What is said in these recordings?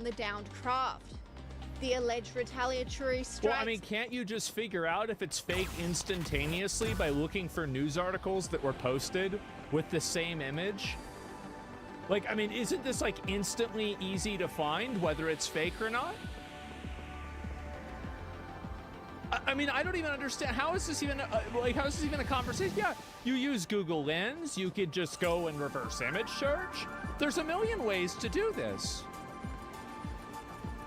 the downed craft. The alleged retaliatory strikes... Well, I mean, can't you just figure out if it's fake instantaneously by looking for news articles that were posted with the same image? Like, I mean, isn't this, like, instantly easy to find whether it's fake or not? I mean, I don't even understand. How is this even, how is this even a conversation? Yeah, you use Google Lens. You could just go and reverse image search. There's a million ways to do this.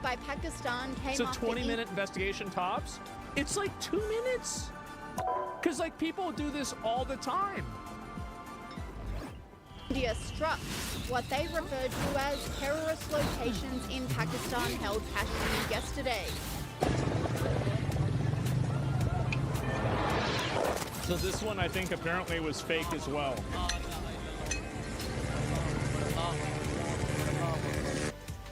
By Pakistan came It's a after 20-minute investigation tops. It's like 2 minutes. Because, like, people do this all the time. India struck what they referred to as terrorist locations in Pakistan-held Kashmir yesterday. So this one, I think, apparently was fake as well.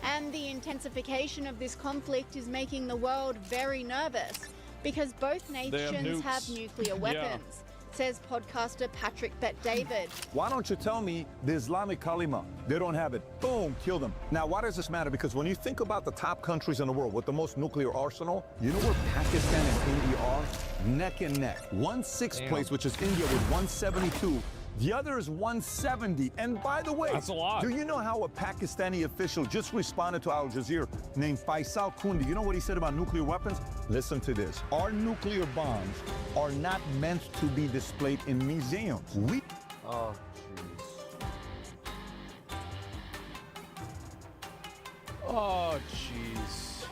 And the intensification of this conflict is making the world very nervous because both nations have nuclear weapons, says podcaster Patrick Bet-David. Why don't you tell me the Islamic Kalima? They don't have it. Boom, kill them. Now, why does this matter? Because when you think about the top countries in the world with the most nuclear arsenal, you know where Pakistan and India are? Neck and neck. 1/6 place, which is India with 172. The other is 170. And by the way, that's a lot. Do you know how a Pakistani official just responded to Al Jazeera named Faisal Kundi? You know what he said about nuclear weapons? Listen to this. Our nuclear bombs are not meant to be displayed in museums. Oh, jeez. Oh, jeez.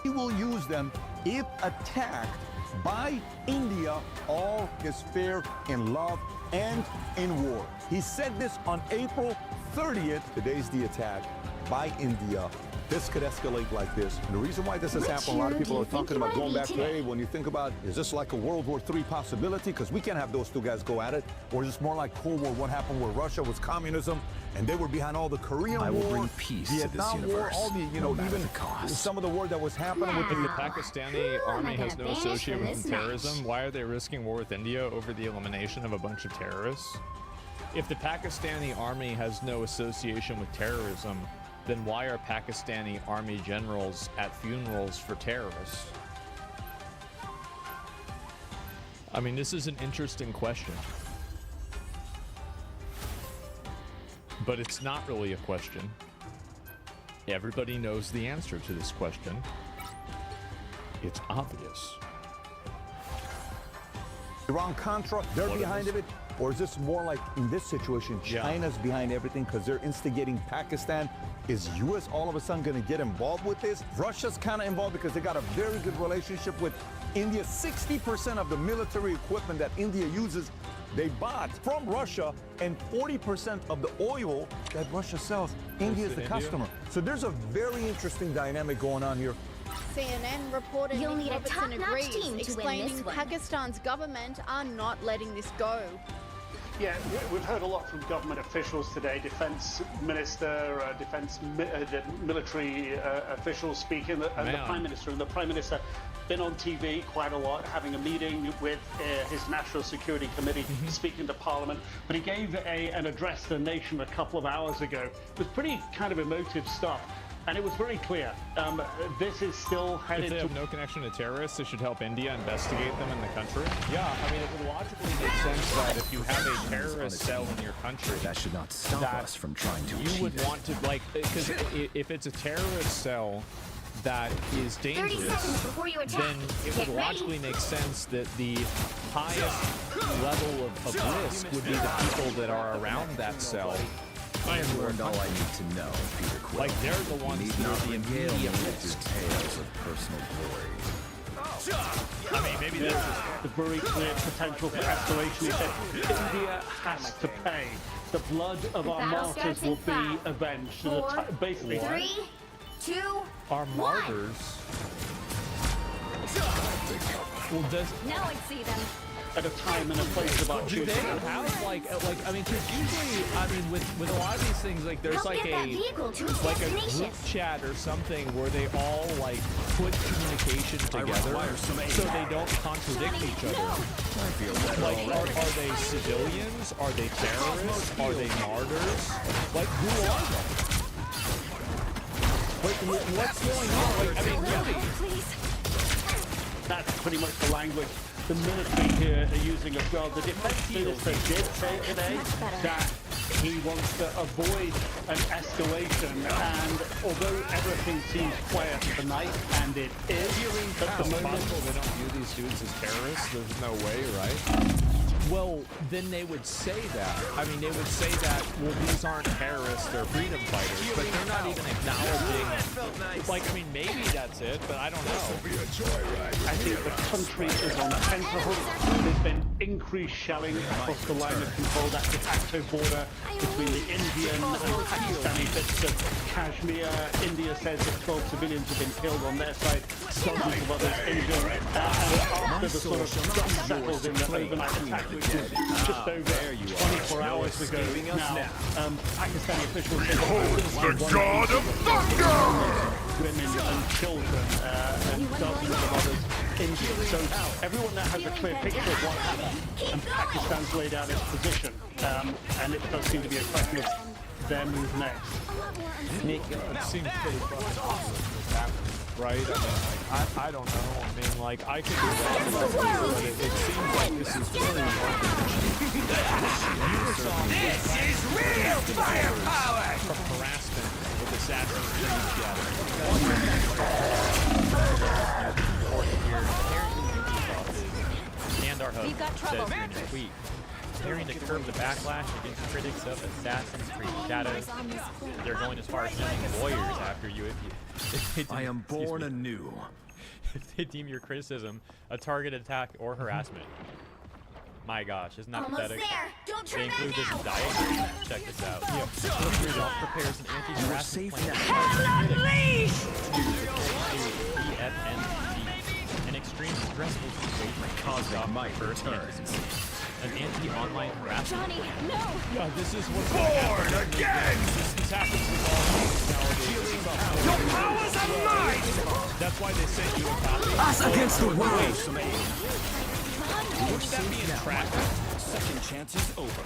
We will use them if attacked by India. All is fair in love and in war. He said this on April 30th. Today's the attack by India. This could escalate like this. And the reason why this has happened, a lot of people are talking about going back to, hey, when you think about, is this like a World War III possibility? Because we can't have those two guys go at it. Or is this more like Cold War, what happened where Russia was communism and they were behind all the Korean War, I will bring peace Vietnam to this universe, War, all the, even some of the war that was happening with If the Pakistani army has no association with terrorism, why are they risking war with India over the elimination of a bunch of terrorists? If the Pakistani army has no association with terrorism, then why are Pakistani army generals at funerals for terrorists? I mean, this is an interesting question. But it's not really a question. Everybody knows the answer to this question. It's obvious. Iran-Contra, they're behind it? Or is this more like, in this situation, China's behind everything because they're instigating Pakistan? Is U.S. all of a sudden going to get involved with this? Russia's kind of involved because they got a very good relationship with India. 60% of the military equipment that India uses, they bought from Russia, and 40% of the oil that Russia sells, India is the customer. So there's a very interesting dynamic going on here. CNN reporter You'll Nick need a Robertson top-notch agrees, team to win explaining this one. Pakistan's government are not letting this go. Yeah, we've heard a lot from government officials today, defense minister, military officials speaking, and the prime minister. And the prime minister been on TV quite a lot, having a meeting with his National Security Committee, speaking to Parliament. But he gave an address to the nation a couple of hours ago. It was pretty kind of emotive stuff. And it was very clear, this is still headed to... If they have no connection to terrorists, they should help India investigate them in the country. Yeah, I mean, it would logically make sense that if you have a terrorist cell in your country... That should not stop us from trying to You would want to, like, because if it's a terrorist cell that is dangerous, then it would logically make sense that the highest level of risk would be the people that are around that cell. I have learned all I need to know, Peter Quill. Like, they're the ones that are the immediate risk. Tales of personal glory. I mean, maybe there's the very clear potential for escalation. India has to pay. The blood of our martyrs will be avenged. 4, basically, 3, 2, our martyrs. Well, now I see them. At a time and a place of our do they have like I mean, because usually, I mean, with a lot of these things, like there's like a group chat or something where they all like put communication together so they don't contradict each other. Like, are they civilians? Are they terrorists? Are they martyrs? Like, who are they? What's going on? Like, I mean, really? Please. That's pretty much the language the military here are using as well. The defense minister did say today that he wants to avoid an escalation, and although everything seems quiet tonight, and it is, at the moment, They don't view these dudes as terrorists. There's no way, right? Well, then they would say that. I mean, they would say that, well, these aren't terrorists, they're freedom fighters, but they're not even acknowledging, like, I mean, maybe that's it, but I don't know. I think the country is on tenterhooks. There's been increased shelling across the line of control, that de facto border between the Indian and Pakistani bits of Kashmir. India says that 12 civilians have been killed on their side, dozens of others injured. And after the sort of dust settles in the overnight attack, which was just over 24 hours ago now, Pakistani officials say the God of Thunder! Women and children and dozens of others injured. So everyone now has a clear picture of what happened, and Pakistan's laid out its position. And it does seem to be a question of their move next. It seems pretty right? I mean, I don't know. I mean, like, I could be wrong, but it seems like this is very This is real firepower! From harassment with Assassin's Creed and our host says in a tweet, preparing to curb the backlash against critics of Assassin's Creed Shadows. They're going as far as sending lawyers after you if I am born anew. If they deem your criticism a targeted attack or harassment. My gosh, isn't that pathetic? They include this diagram. Check this out. Prepares an anti-harassment plan. An extreme stressful situation causing my first an anti-online harassment. Johnny, no! Yeah, this is what's going to happen again. This happens with all things nowadays. Your powers are mine! That's why they sent you a copy. Us against the world! Wouldn't that be in traffic? Second chance is over.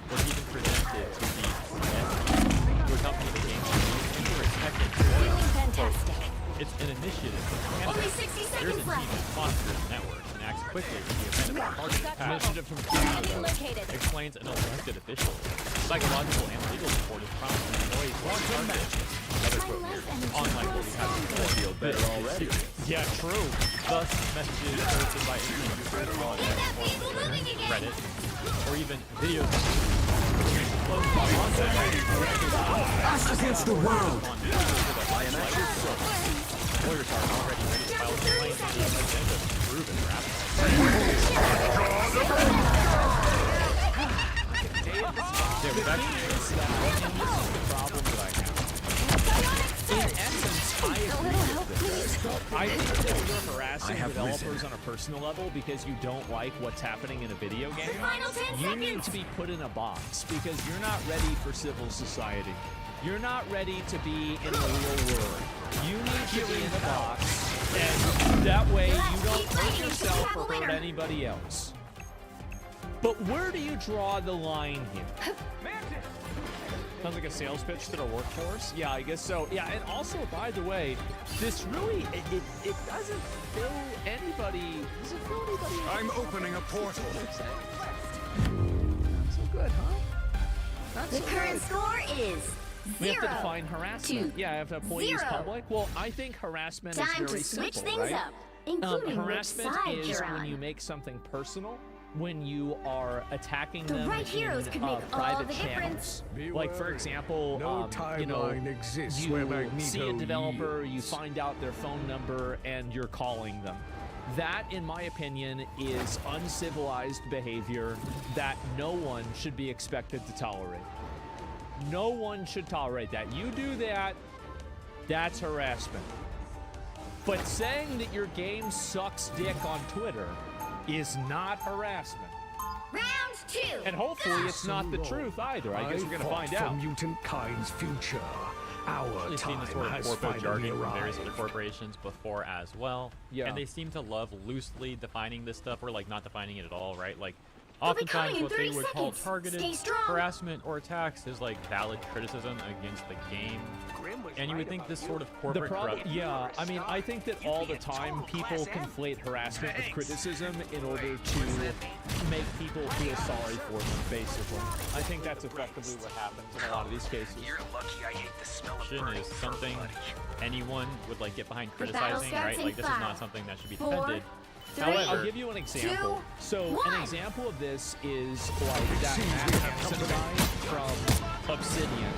Was even presented to the company the game and were expected to Fantastic. it's an initiative. Only 60 There's a seconds team left. that monitors networks and acts quickly in the event of a targeted attack. Initiative from Enemy located. explains an elected official. Psychological and legal support is promised employees to target. Another quote here. Unlike what we had before. Feel better already. Yeah, true. Thus, messages posted by users on Reddit, or even videos. Us against the world! Lawyers are already ready to file complaints and the agenda is proven rapidly. Yeah, we've actually this is the problem that I have. In essence, I agree with this. I think that you're harassing developers on a personal level because you don't like what's happening in a video game. You need to be put in a box because you're not ready for civil society. You're not ready to be in the real world. You need to be in the box, and that way you don't hurt yourself or hurt anybody else. But where do you draw the line here? Sounds like a sales pitch to the workforce. Yeah, I guess so. Yeah, and also, by the way, this really, it doesn't fill anybody. Does it fill anybody? I'm opening a portal. Not so good, huh? Not The so current good. score is 0. We have to define harassment. to Yeah, I have to police 0. public. Well, I think harassment Time is very to switch simple, things right? up, including which Harassment side is you're when on. you make something personal, when you are attacking The them right heroes in can make all private the channels. difference. Like, for example, you know, exists you where Magneto see a developer, you yields. find out their phone number, and you're calling them. That, in my opinion, is uncivilized behavior that no one should be expected to tolerate. No one should tolerate that. You do that, that's harassment. But saying that your game sucks dick on Twitter is not harassment. Round 2. And hopefully it's not the truth either. I guess we're gonna find out. For mutant kind's future. Our We've seen time this sort of has corporate finally jargon from various other arrived. corporations before as well. Yeah. And they seem to love loosely defining this stuff or like not defining it at all, right? Like Oftentimes, what they would call seconds. targeted Stay strong. harassment or attacks is like valid criticism against the game. And you would think this sort of The corporate problem, corruption. yeah, I mean, I think that all the time people conflate harassment with criticism in order to make people feel sorry for them, basically. I think that's effectively what happens in a lot of these cases. You're lucky I hate the smell of Corruption is something anyone would like get behind battle criticizing, starts right? in Like this is 5, not something that should be 4, defended. 3, I'll give you an example. So an 1. example of this is like that Matt Hansen guy from Obsidian.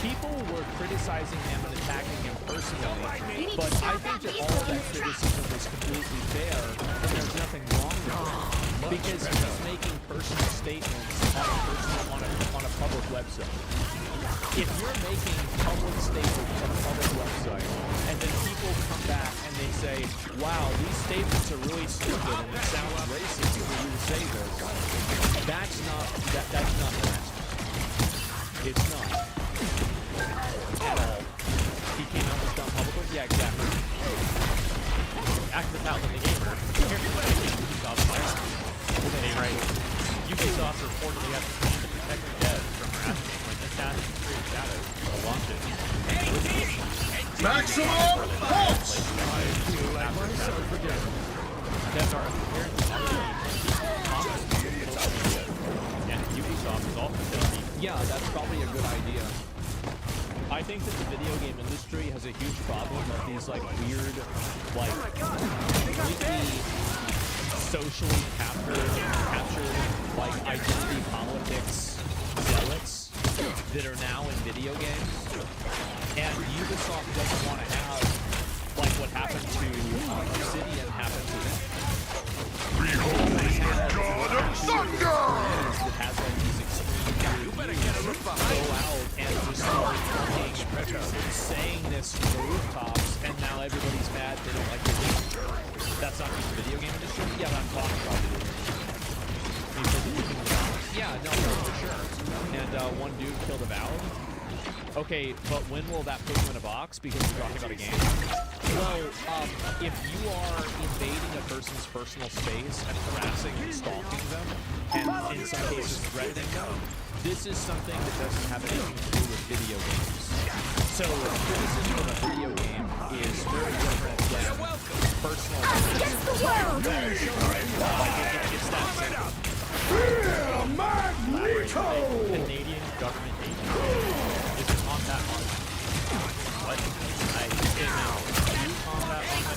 People were criticizing him and attacking him personally, but I think that all of that criticism is completely fair, and there's nothing wrong with it, because he's making personal statements on a public website. If you're making public statements on a public website, and then people come back and they say, wow, these statements are really stupid and it sounds racist for you to say this, that's not harassment. It's not. At all. He came out with stuff publicly? Yeah, exactly. Act the Paladin the Gamer. Here's the thing, Ubisoft players. They write, Ubisoft reportedly has a plan to protect their devs from harassment when Assassin's Creed Shadows will launch it. Maximum pulse! Devs are apparently and Ubisoft is also busy. Yeah, that's probably a good idea. I think that the video game industry has a huge problem with these like weird, like completely socially captured like identity politics zealots that are now in video games. And Ubisoft doesn't want to have like what happened to Obsidian happen to them. Behold the god of thunder! That has like these extreme you better get a look behind. Go out and just start saying this to the rooftops, and now everybody's mad they don't like the game. That's not just the video game industry. Yeah, but I'm talking about the video game industry. Yeah, no, for sure. And one dude killed a Valve. Okay, but when will that put you in a box because you're talking about a game? Well, if you are invading a person's personal space and harassing and stalking them, and in some cases threatening them, this is something that doesn't have anything to do with video games. So criticism of a video game is very different than personal Against the world! It's that simple. Canadian government agent is a combat arm. What? I didn't know. You combat arm.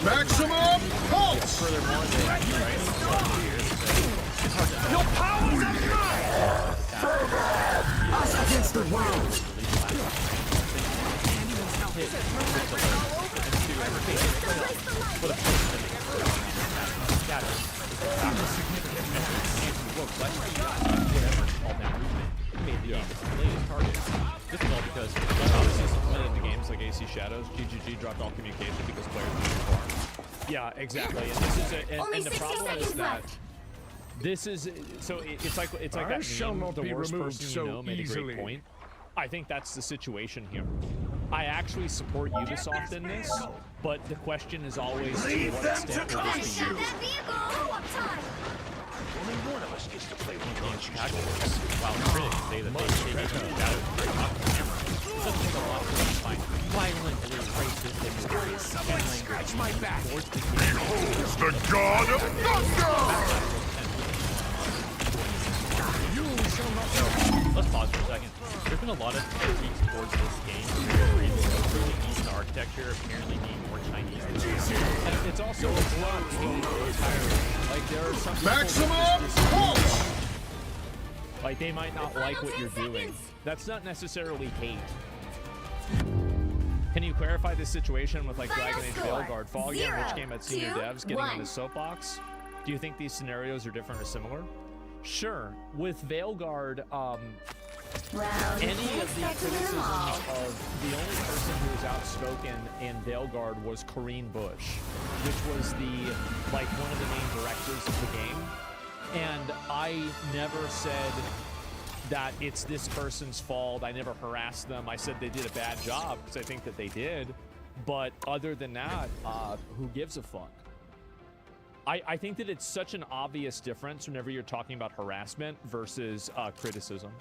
Maximum pulse! Furthermore, they right? It's hard to Your powers of might! Us against the world! This is all because obviously some in the games like AC Shadows, GGG dropped all communication because players were too far. Yeah, exactly. And this is Only and the 60 problem seconds is that left. this is so it's like I that shall meme, not the be worst removed person so you know made easily. a great point. I think that's the situation here. I actually support Ubisoft in this, but the question is always to what extent will this be used? That vehicle! Up time! Only one of us gets to play with guns. While critics say that they make Shadows off the camera, something a lot of people find violently racist and Scratch my back! towards the Behold the god of thunder! Let's pause for a second. There's been a lot of critiques towards this game, really Eastern architecture apparently being more Chinese. And it's also it's not hate entirely. Like there are some people Maximum that just pulse! like they might not like what you're 10 doing. seconds. That's not necessarily hate. Can you clarify this situation with like Final Dragon Age score, Veilguard? Fall again, 0, which game had senior 2, devs getting 1. in the soapbox? Do you think these scenarios are different or similar? Sure. With Veilguard, Round any of the expect to win them criticisms all. of the only person who was outspoken in Veilguard was Corrine Bush, which was the like one of the main directors of the game. And I never said that it's this person's fault. I never harassed them. I said they did a bad job because I think that they did. But other than that, who gives a fuck? I think that it's such an obvious difference whenever you're talking about harassment versus criticism.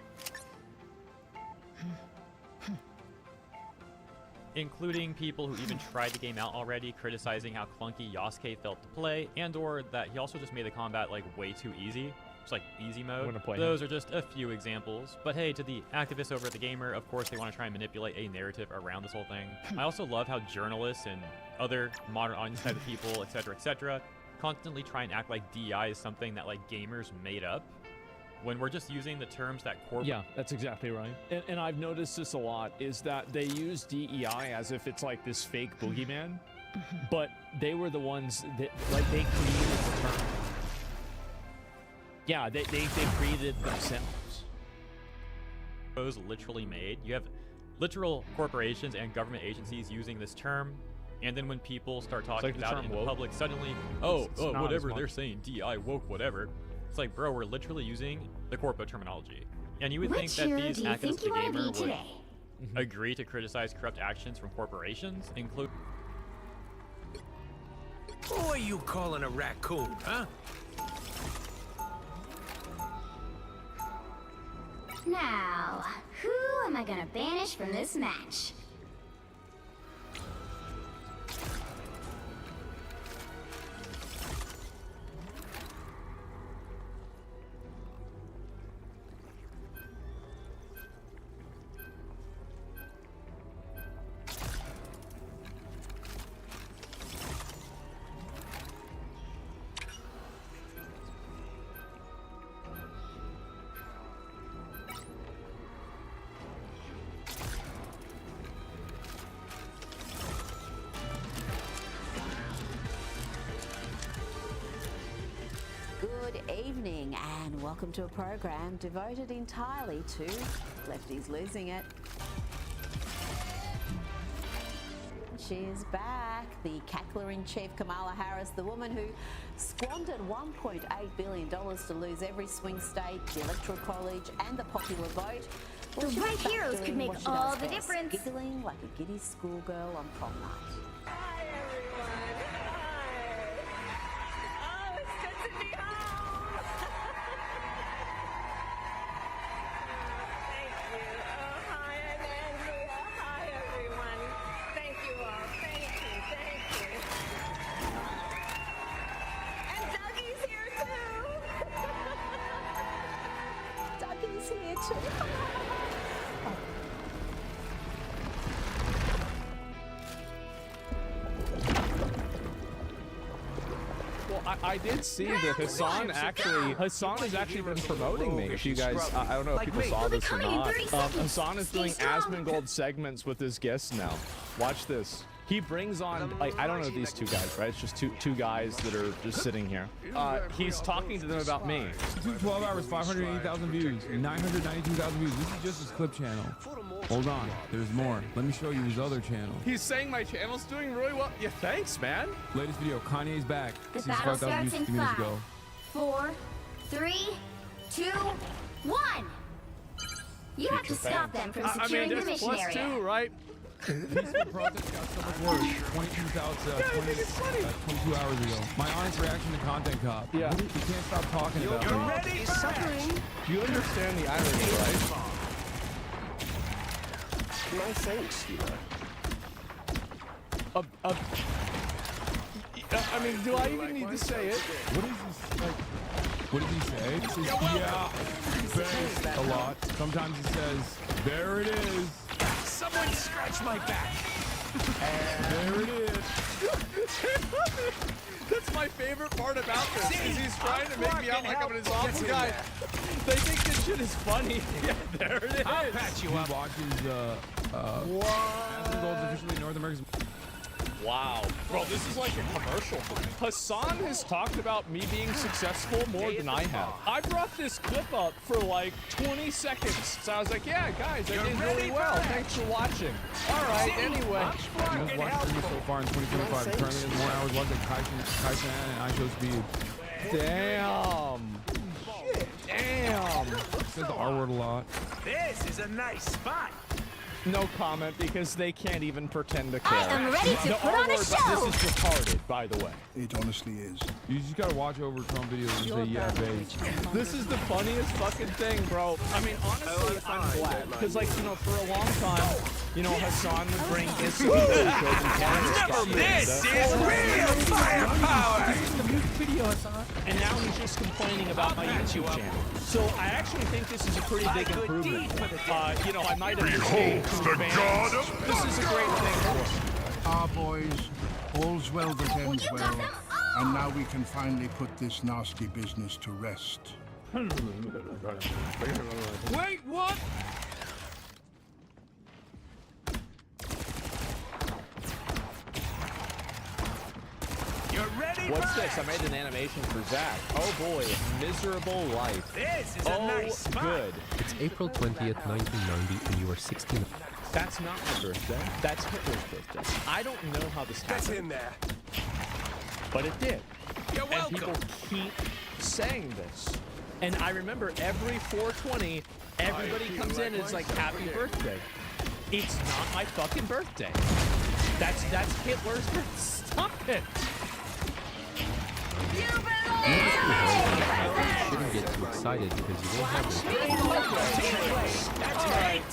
Including people who even tried the game out already, criticizing how clunky Yasuke felt to play, and or that he also just made the combat like way too easy. It's like easy mode. Those are just a few examples. But hey, to the activists over at The Gamer, of course they want to try and manipulate a narrative around this whole thing. I also love how journalists and other modern audience type of people, etc., constantly try and act like DEI is something that like gamers made up, when we're just using the terms that corporate... Yeah, that's exactly right. And I've noticed this a lot, is that they use DEI as if it's like this fake boogeyman, but they were the ones that, like, they created the term. Yeah, they created it themselves. Those literally made. You have literal corporations and government agencies using this term, and then when people start talking about it in the public, suddenly, whatever they're saying, DEI, woke, whatever. It's like, bro, we're literally using the corporate terminology. And you would think that these activists of The Gamer would agree to criticize corrupt actions from corporations, include... Who are you calling a raccoon, huh? Now, who am I gonna banish from this match? Good evening and welcome to a program devoted entirely to lefties losing it. She is back, the cackler-in-chief Kamala Harris, the woman who squandered $1.8 billion to lose every swing state, the Electoral College and the popular vote. The right heroes could make all the difference. Giggling like a giddy schoolgirl on prom night. Hi, everyone. Hi. Oh, it's good to be home. Thank you. Oh, hi, I'm Andrea. Hi, everyone. Thank you all. Thank you. Thank you. And Dougie's here, too. Dougie's here, too. I did see that Hassan has actually been promoting me. If you guys, I don't know if people saw this or not. Hassan is doing Asmongold segments with his guests now. Watch this. He brings on, like, I don't know these two guys, right? It's just two guys that are just sitting here. He's talking to them about me. 12 hours, 580,000 views, 992,000 views. This is just his clip channel. Hold on, there's more. Let me show you his other channel. He's saying my channel's doing really well. Yeah, thanks, man. Latest video, Kanye's back. The battle starts in 5, 4, 3, 2, 1. You have to stop them from securing the mission area. +2, right? Peaceful protest got so much worse. 22 hours ago. My honest reaction to Content Cop. Yeah. You can't stop talking about it. You're ready for suffering. Do you understand the irony, right? No thanks, you know. I mean, do I even need to say it? What is this, like, what does he say? He says, yeah, thanks a lot. Sometimes he says, there it is. Someone scratch my back. And there it is. That's my favorite part about this, is he's trying to make me out like I'm an awful guy. They think this shit is funny. Yeah, there it is. I'll patch you up. He watches, Asmongold's officially North America's... Wow. Bro, this is like a commercial for me. Hassan has talked about me being successful more than I have. I brought this clip up for like 20 seconds. So I was like, yeah, guys, I did really well. Thanks for watching. All right, anyway. Most watched streams so far in 2025. Currently has more hours watched than Kaisan and iShow Speed. Damn. Shit. Damn. Says the R word a lot. This is a nice spot. No comment, because they can't even pretend to care. I am ready to put on a show. This is retarded, by the way. It honestly is. You just gotta watch over Trump videos and say, yeah, base. This is the funniest fucking thing, bro. I mean, honestly, I'm glad. Because, like, you know, for a long time, you know, Hassan would bring Issa This is real firepower! and now he's just complaining about my YouTube channel. So I actually think this is a pretty big improvement. You know, I might have escaped from fans. This is a great thing for us. Our boys, all's well that ends well, and now we can finally put this nasty business to rest. Wait, what? You're ready? What's this? I made an animation for Zach. Oh boy, miserable life. This is a nice spot. Good. It's April 20th, 1990, and you are 16. That's not my birthday. That's Hitler's birthday. I don't know how this happened. That's in there. But it did. You're And welcome. people keep saying this. And I remember every 420, everybody comes in and it's like, happy birthday. It's not my fucking birthday. That's Hitler's birthday. Stop it. You belong. Shouldn't get too excited because you won't have this.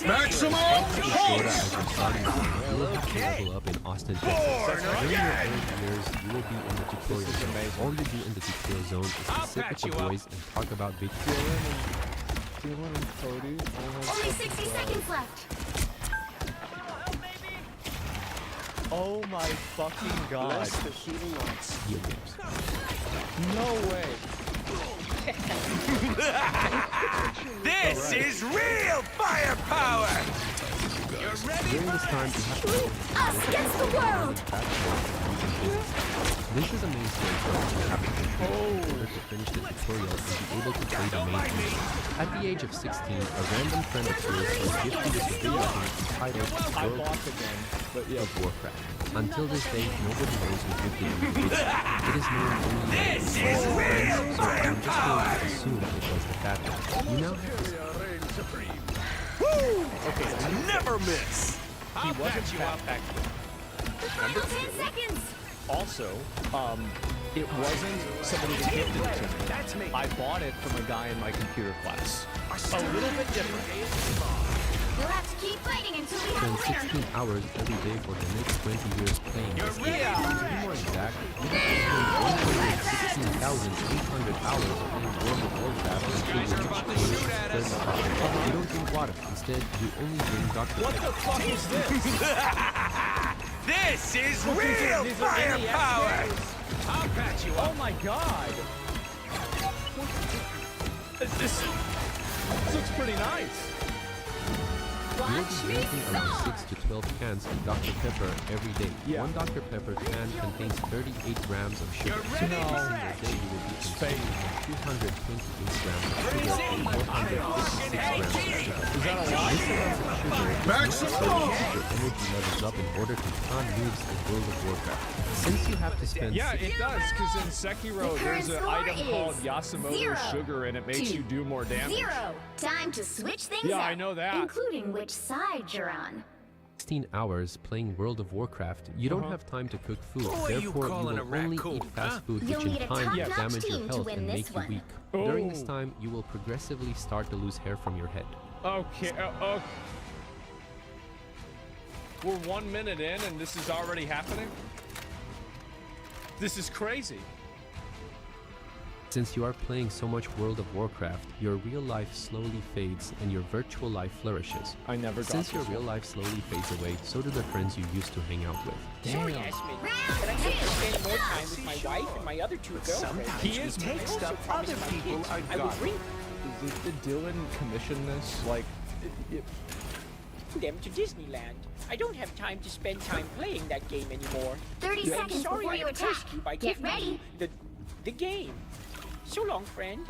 Maximum You will have to level up in Austin, Texas. During your early years, you will be in the tutorial zone. All you do in the tutorial zone is to sit with the boys and talk about big Only 60 seconds left. Oh my fucking god. Bless the healing arts. video games. No way. This is real firepower! You're ready? During this time, you have to Us against the world. This is a main stage where you have to in order to finish the tutorial and be able to play the main game. At the age of 16, a random friend of yours will gift you this video game entitled World of Warcraft. Until this day, nobody knows who gifted you this. It is known only This by is friends, real so I'm just going to assume it was the fat one. You now have to Okay, never miss! He wasn't fat back then. Final 10 seconds. Also, it wasn't somebody that gifted it to me. That's me. I bought it from a guy in my computer class. A little bit different. You'll have to keep fighting until we spend have a winner. 16 hours every day for the next 20 years playing this game. To be more exact, you have to spend 116,800 hours playing World of Warcraft until you reach the third spot. You don't drink water. Instead, you only drink Dr. What the fuck is this? This is real firepower! I'll patch you Oh up. my god. This looks pretty nice. You will be drinking around 6 to 12 cans of Dr. Pepper every day. Yeah. One Dr. Pepper can contains 38 grams of sugar. So every single day you will be consuming 228 grams of sugar and 456 grams of sugar. Is that a lot? This amount of sugar Maximum! your energy levels up in order to plan moves in World of Warcraft. Since you have to spend Yeah, it does, because in Sekiro, The there's an current item score called is Yasumoto 0 sugar, and it makes to you do more damage. 0. Time to switch things Yeah, up. I know that. Including which side you're on. 16 hours playing World of Warcraft, you don't have time to cook food. Who are you Therefore, you calling will a only raccoon, eat fast huh? food, You'll which in need a time will top-notch damage your team to health win and this make you one. weak. Oh. During this time, you will progressively start to lose hair from your head. Okay, we're 1 minute in, and this is already happening? This is crazy. Since you are playing so much World of Warcraft, your real life slowly fades and your virtual life flourishes. I never got Since your this real life slowly fades away, so do the friends you used to hang out with. Sorry, Yasmin, but I have to spend more time with my wife and my other two girlfriends. He is take stuff other people are I will got. bring Did Dylan commission this? Like, them to Disneyland. I don't have time to spend time playing that game anymore. 30 I'm seconds sorry before I you cursed attack. you by Get giving you ready. the game. So long, friend.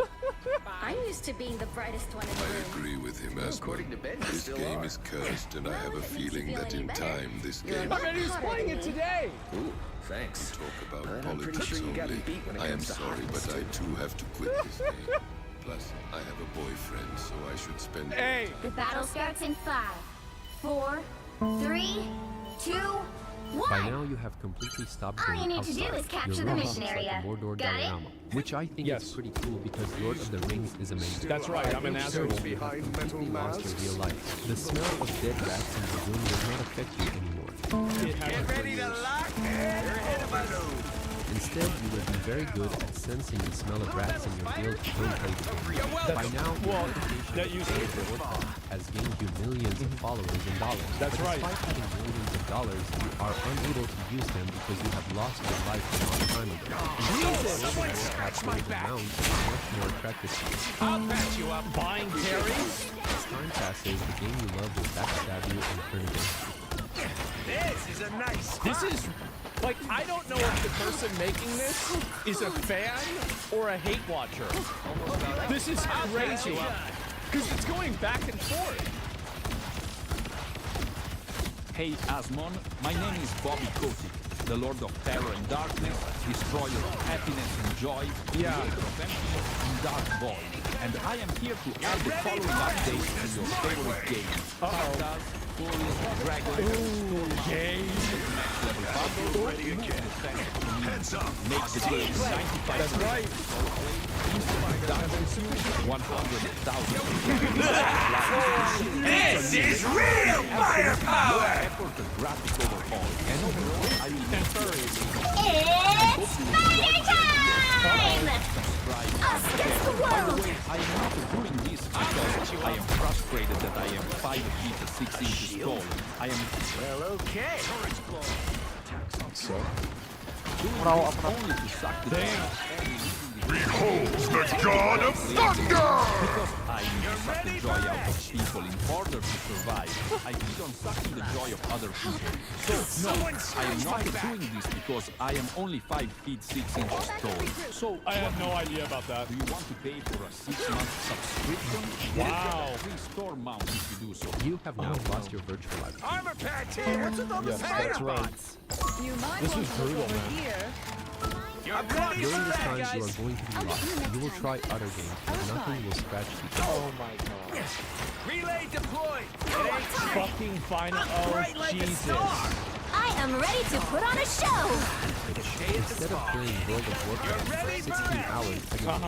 I'm used to being the brightest one in the I room. agree with him, Asmon. to Ben, you This still game are. is cursed, and I have a it makes you feeling feel that any in better. time this You're game a I mean, he's hotter playing than it me. today. Ooh, thanks. talk about Well, I'm pretty politics sure you got me only. beat when it I am comes to sorry, hotness, but I too. too have to quit this game. Plus, I have a boyfriend, so I should spend. Hey! The battle starts in 5, 4, 3, 2, 1. By now, you have completely stopped All going you need outside. to do is capture Your the room mission looks area. like a Mordor Got it? diorama, which I think is pretty cool because Lord of the Rings is amazing. That's right, I'm an asshole. You have completely lost your real life. The smell of dead rats in your room will not affect you anymore. Get ready to lock in. You're ahead of us. Instead, you will be very good at sensing the smell of rats in your guild don't play the game. By now, your reputation as a Warcraft has gained you millions of followers and dollars. That's but right. Despite having millions of dollars, you are unable to use them because you have lost your life a long time ago. Someone scratch my back. Is much more attractive to you. I'll patch you up. Buying carries? As time passes, the game you love will backstab you and turn against you. This is a nice spot. This is, like, I don't know if the person making this is a fan or a hate watcher. This is crazy. Because it's going back and forth. Hey, Asmon, my name is Bobby Kotick, the Lord of Terror and Darkness, Destroyer of Happiness and Joy, Creator of Emptiness and Dark Void. And I am here to add the following updates to your favorite games. Stardust, Furious, Dragon, games. Level bundle, ready again. Hands up. Make the game 95. That's right. 100,000. This is real firepower! Effort and graphic overhaul. And overall, I will be furries. It's Spider time! Us against the By the world! way, I am not doing this because I am frustrated that I am 5 feet 6 inches tall. I am Well, okay. So, doing this only to suck the Behold the god of thunder! Because I need to suck the joy out of people in order to survive. I feed on sucking the joy of other people. So, no, I am not doing this because I am only 5 feet 6 inches tall. So, I have no idea about that. do you want to pay for a 6-month subscription? Wow. Free store mount if you do so. You have now lost your virtual life. Armor patch here. What's with all the Yes, spider that's right. bots? This is brutal, man. You're ready During for this that, time, guys. you are going to be lost. You will try other games, but nothing will scratch the itch. Oh my god. Relay deployed. Fucking final. Oh, Bright like a Jesus. star. I am ready to put on a show! Instead of playing World of Warcraft for 16 hours a day, you will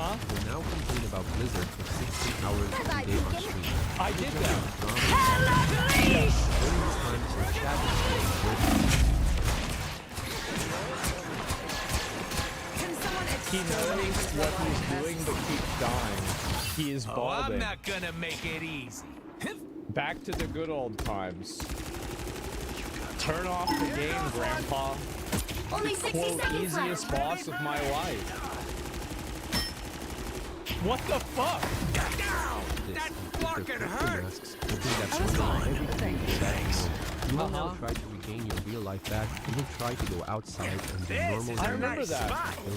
now complain about Blizzard for 16 hours a day on stream. I did that. During this time, your chat is playing World. He knows what he's doing, but keeps dying. He is Oh, balding. I'm not gonna make it easy. Back to the good old times. Turn off the game, Grandpa. Only 60 Quote, seconds easiest left. boss of my life. What the fuck? That fucking hurts. You will now try to regain your real life back. You will try to go outside and do normal I remember things. that. And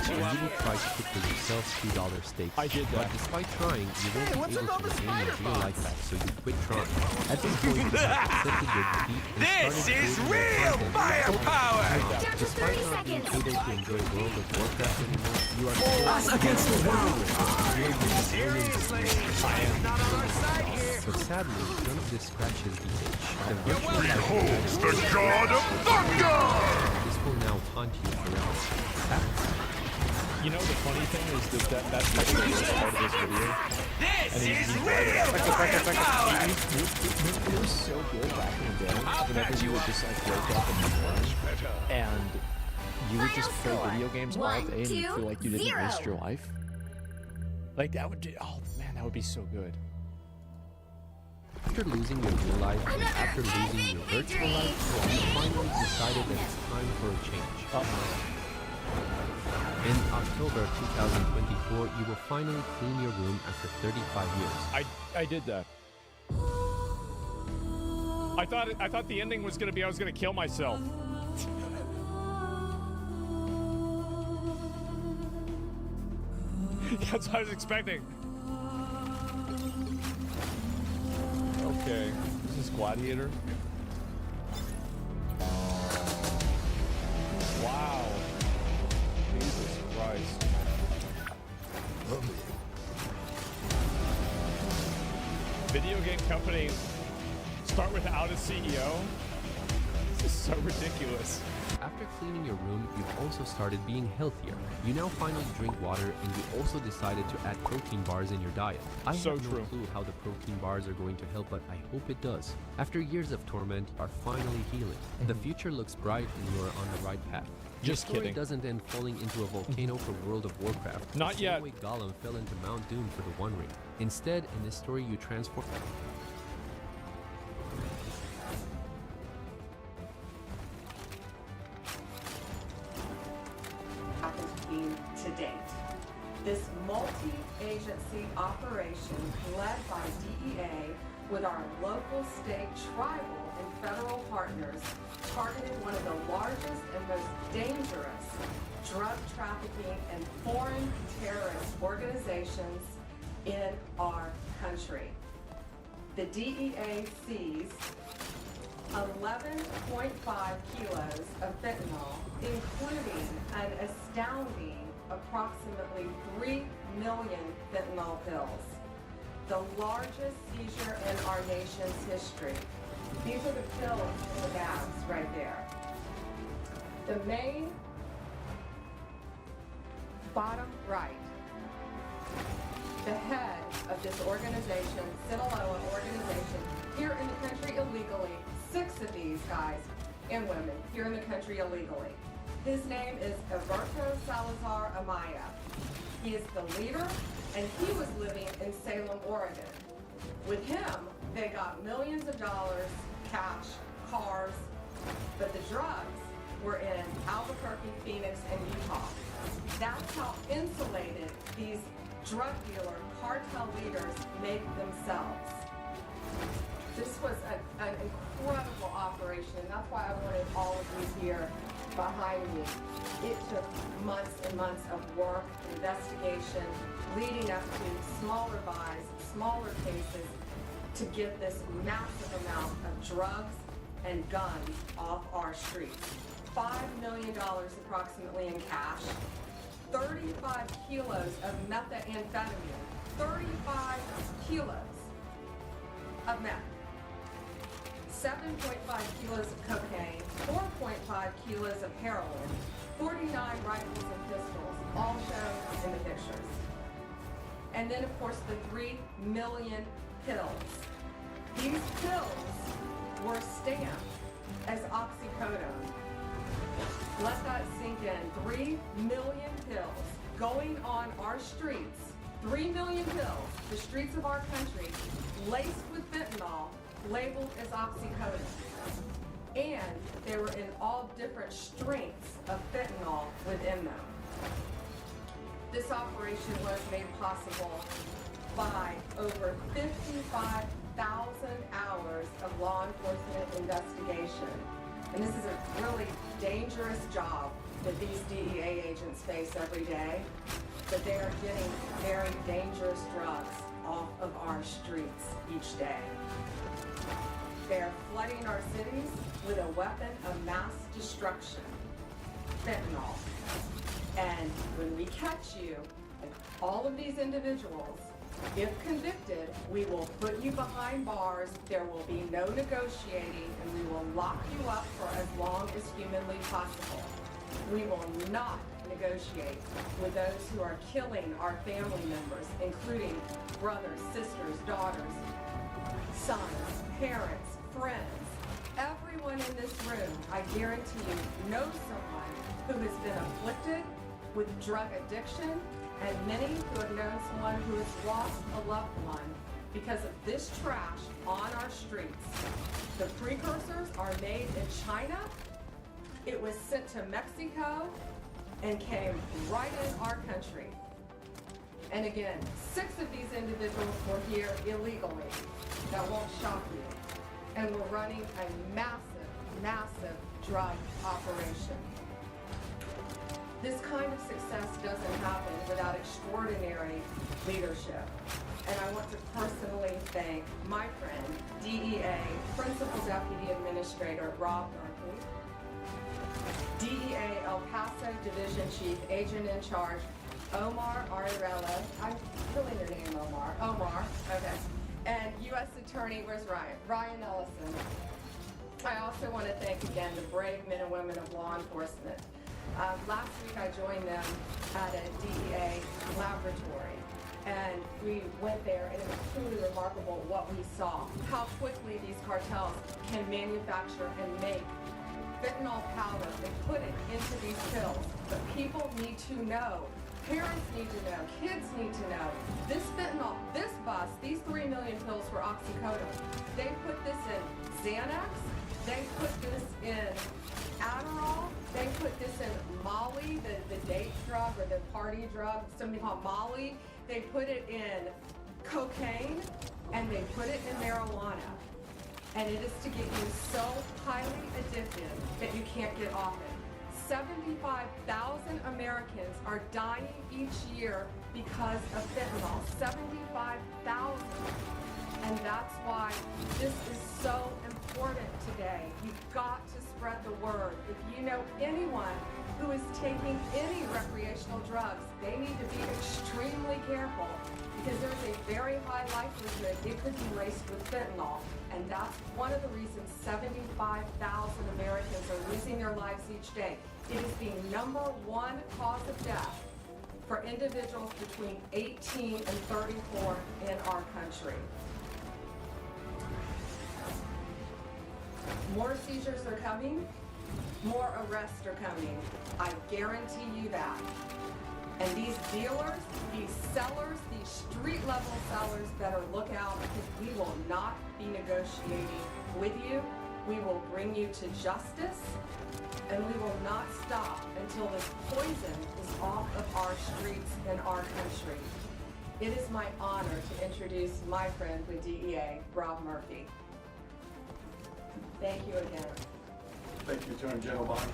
you will try to cook for yourself $2 steaks. I did that. But despite trying, you won't be able to regain your real life back, so you quit trying. At this point, you have accepted your defeat and This started is creating more real content. firepower! Despite not being able to enjoy World of Warcraft anymore, you are still Us against the world. Seriously, science not on our side here. But sadly, none of this scratches the itch. Beholds the god of thunder! This will now haunt you forever. You know the funny thing is that's like the worst part of this video. This And is he's real right about it. firepower! It was so good back in the day. Whenever you would just like wake up in the morning and you would just play video games all day and you feel like you didn't waste your life. Like that would do, oh man, that would be so good. After losing your real life and after losing your virtual life, you finally decided that it's time for a change. In October 2024, you will finally clean your room after 35 years. I did that. I thought the ending was gonna be I was gonna kill myself. That's what I was expecting. Okay, this is Gladiator. Wow. Jesus Christ. Video game company Start without a CEO? This is so ridiculous. After cleaning your room, you've also started being healthier. You now finally drink water, and you also decided to add protein bars in your diet. I have no clue how the protein bars are going to help, but I hope it does. After years of torment, you are finally healing. The future looks bright, and you are on the right path. Just kidding. kidding. Doesn't end falling into a volcano for World of Warcraft. Not yet. The same way Gollum fell into Mount Doom for the One Ring. Instead, in this story, you transform. To date. This multi-agency operation led by DEA with our local, state, tribal, and federal partners targeted one of the largest and most dangerous drug trafficking and foreign terrorist organizations in our country. The DEA seized 11.5 kilos of fentanyl, including an astounding approximately 3 million fentanyl pills, the largest seizure in our nation's history. These are the pills in the bags right there. The main bottom right, the head of this organization, Sinaloa organization, here in the country illegally, 6 of these guys and women here in the country illegally. His name is Alberto Salazar Amaya. He is the leader, and he was living in Salem, Oregon. With him, they got millions of dollars, cash, cars, but the drugs were in Albuquerque, Phoenix, and Utah. That's how insulated these drug dealer cartel leaders make themselves. This was an incredible operation, and that's why I wanted all of you here behind me. It took months and months of work, investigation, leading up to smaller buys, smaller cases, to get this massive amount of drugs and guns off our streets. $5 million approximately in cash, 35 kilos of methamphetamine, 35 kilos of meth. 7.5 kilos of cocaine, 4.5 kilos of heroin, 49 rifles and pistols, all shown in the pictures. And then, of course, the 3 million pills. These pills were stamped as oxycodone. Let that sink in. 3 million pills going on our streets. 3 million pills, the streets of our country, laced with fentanyl, labeled as oxycodone. And they were in all different strengths of fentanyl within them. This operation was made possible by over 55,000 hours of law enforcement investigation. And this is a really dangerous job that these DEA agents face every day, but they are getting very dangerous drugs off of our streets each day. They are flooding our cities with a weapon of mass destruction, fentanyl. And when we catch you, like all of these individuals, if convicted, we will put you behind bars, there will be no negotiating, and we will lock you up for as long as humanly possible. We will not negotiate with those who are killing our family members, including brothers, sisters, daughters, sons, parents, friends. Everyone in this room, I guarantee you, knows someone who has been afflicted with drug addiction, and many who have known someone who has lost a loved one because of this trash on our streets. The precursors are made in China. It was sent to Mexico and came right in our country. And again, 6 of these individuals were here illegally. That won't shock you. And we're running a massive, massive drug operation. This kind of success doesn't happen without extraordinary leadership. And I want to personally thank my friend, DEA Principal Deputy Administrator Rob Darkey, DEA El Paso Division Chief Agent in Charge Omar Ariella. I'm killing your name, Omar. Omar, okay. And U.S. Attorney, where's Ryan? Ryan Ellison. I also want to thank again the brave men and women of law enforcement. Last week I joined them at a DEA laboratory, and we went there, and it was truly remarkable what we saw. How quickly these cartels can manufacture and make fentanyl powder and put it into these pills. But people need to know. Parents need to know. Kids need to know. This fentanyl, this bus, these 3 million pills for oxycodone, they put this in Xanax, they put this in Adderall, they put this in Molly, the date drug or the party drug, something called Molly. They put it in cocaine, and they put it in marijuana. And it is to get you so highly addicted that you can't get off it. 75,000 Americans are dying each year because of fentanyl. 75,000. And that's why this is so important today. You've got to spread the word. If you know anyone who is taking any recreational drugs, they need to be extremely careful, because there's a very high likelihood it could be laced with fentanyl. And that's one of the reasons 75,000 Americans are losing their lives each day. It is the #1 cause of death for individuals between 18 and 34 in our country. More seizures are coming, more arrests are coming. I guarantee you that. And these dealers, these sellers, these street-level sellers better look out, because we will not be negotiating with you. We will bring you to justice, and we will not stop until this poison is off of our streets and our country. It is my honor to introduce my friend with DEA, Rob Murphy. Thank you again. Thank you, Attorney General Bonnie.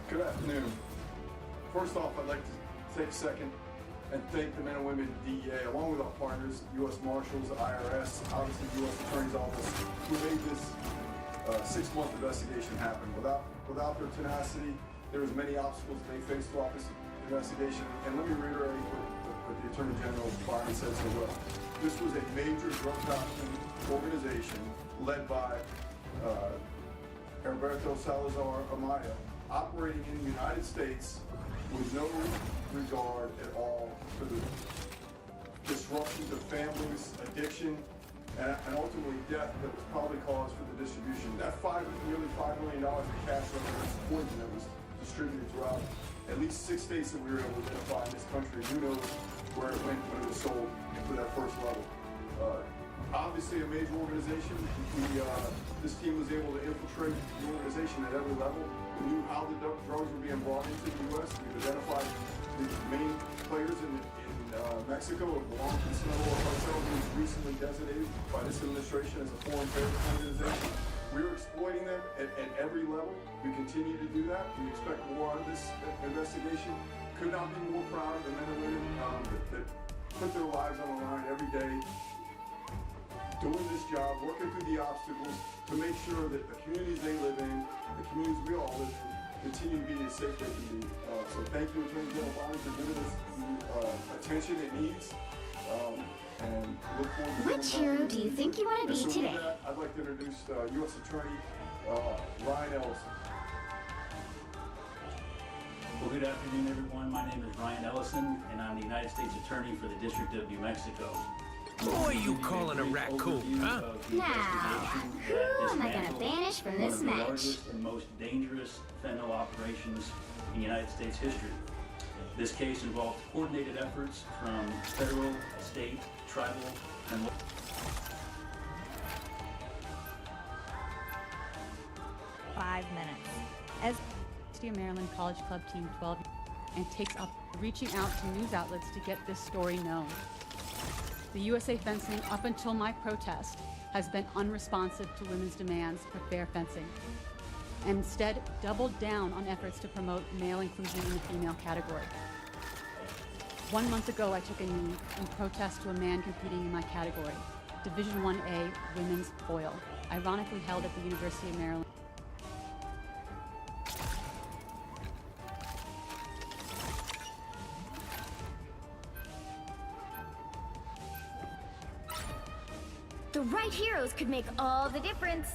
Good afternoon. First off, I'd like to take a second and thank the men and women at DEA, along with our partners, U.S. Marshals, IRS, obviously U.S. Attorney's Office, who made this 6-month investigation happen. Without their tenacity, there was many obstacles they faced throughout this investigation. And let me reiterate what the Attorney General Bonnie said so well. This was a major drug trafficking organization led by Alberto Salazar Amaya, operating in the United States with no regard at all for the disruption to families, addiction, and ultimately death that was probably caused for the distribution. That nearly $5 million in cash represents poison that was distributed throughout at least 6 states that we were able to identify in this country. Who knows where it went when it was sold to that first level. Obviously a major organization. This team was able to infiltrate the organization at every level. We knew how the drugs were being brought into the U.S. We've identified the main players in Mexico, belong to the Sinaloa cartel, who was recently designated by this administration as a foreign terrorist organization. We are exploiting them at every level. We continue to do that. We expect more on this investigation. Could not be more proud of the men and women that put their lives on the line every day, doing this job, working through the obstacles to make sure that the communities they live in, the communities we all live in, continue to be as safe as they can be. So thank you, Attorney General Bonnie, for giving us the attention it needs. And look forward to which hero do you think you want to be today? With that, I'd like to introduce U.S. Attorney Ryan Ellison. Well, good afternoon, everyone. My name is Ryan Ellison, and I'm the United States Attorney for the District of New Mexico. Who are you calling a raccoon, huh? Now, who am I going to banish from this match? One of the match? largest and most dangerous fentanyl operations in United States history. This case involved coordinated efforts from federal, state, tribal, and local. As University of Maryland College Club Team 12 and takes up reaching out to news outlets to get this story known. The USA Fencing, up until my protest, has been unresponsive to women's demands for fair fencing, and instead doubled down on efforts to promote male inclusion in the female category. 1 month ago, I took a knee in protest to a man competing in my category, Division 1A Women's Foil, ironically held at the University of Maryland. The right heroes could make all the difference.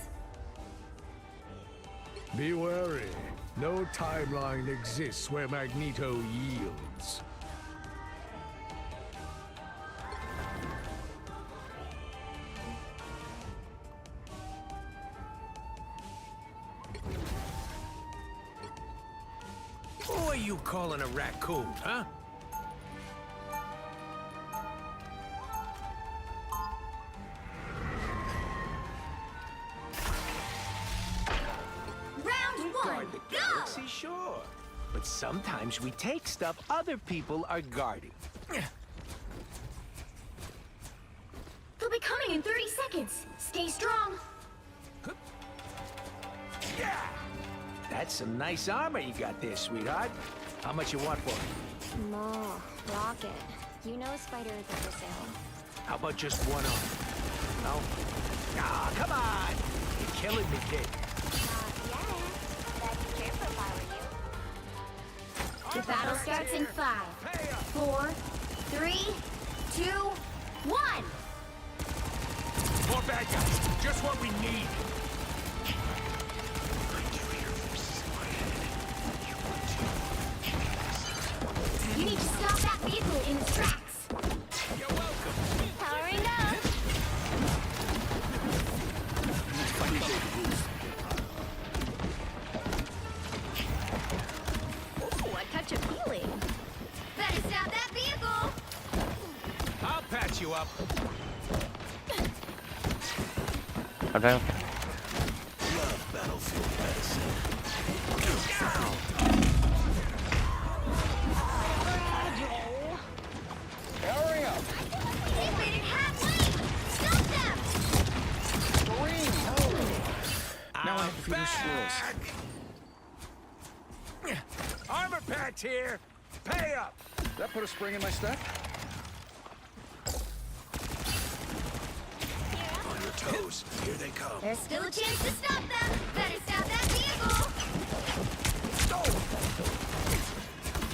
Be wary. No timeline exists where Magneto yields. Who are you calling a raccoon, huh? Round one, The go! galaxy, sure. But sometimes we take stuff other people are guarding. They'll be coming in 30 seconds. Stay strong. Yeah! That's some nice armor you got there, sweetheart. How much you want for it? More. Rocket. You know Spider is at the sale. How about just one arm? No? Ah, come on! You're killing me, kid. The battle starts in 5, 4, 3, 2, 1. More bad guys. Just what we need. You need to stop that vehicle in its tracks. You're welcome. Powering up. Ooh, a touch of healing. Better stop that vehicle. I'll patch you up. Okay. Love battlefield medicine. Hurry up! They waited halfway. Stop them. Now I have to feed the squirrels. Armor patch here. Pay up. That put a spring in my step? On your toes. Here they come. There's still a chance to stop them. Better stop that vehicle.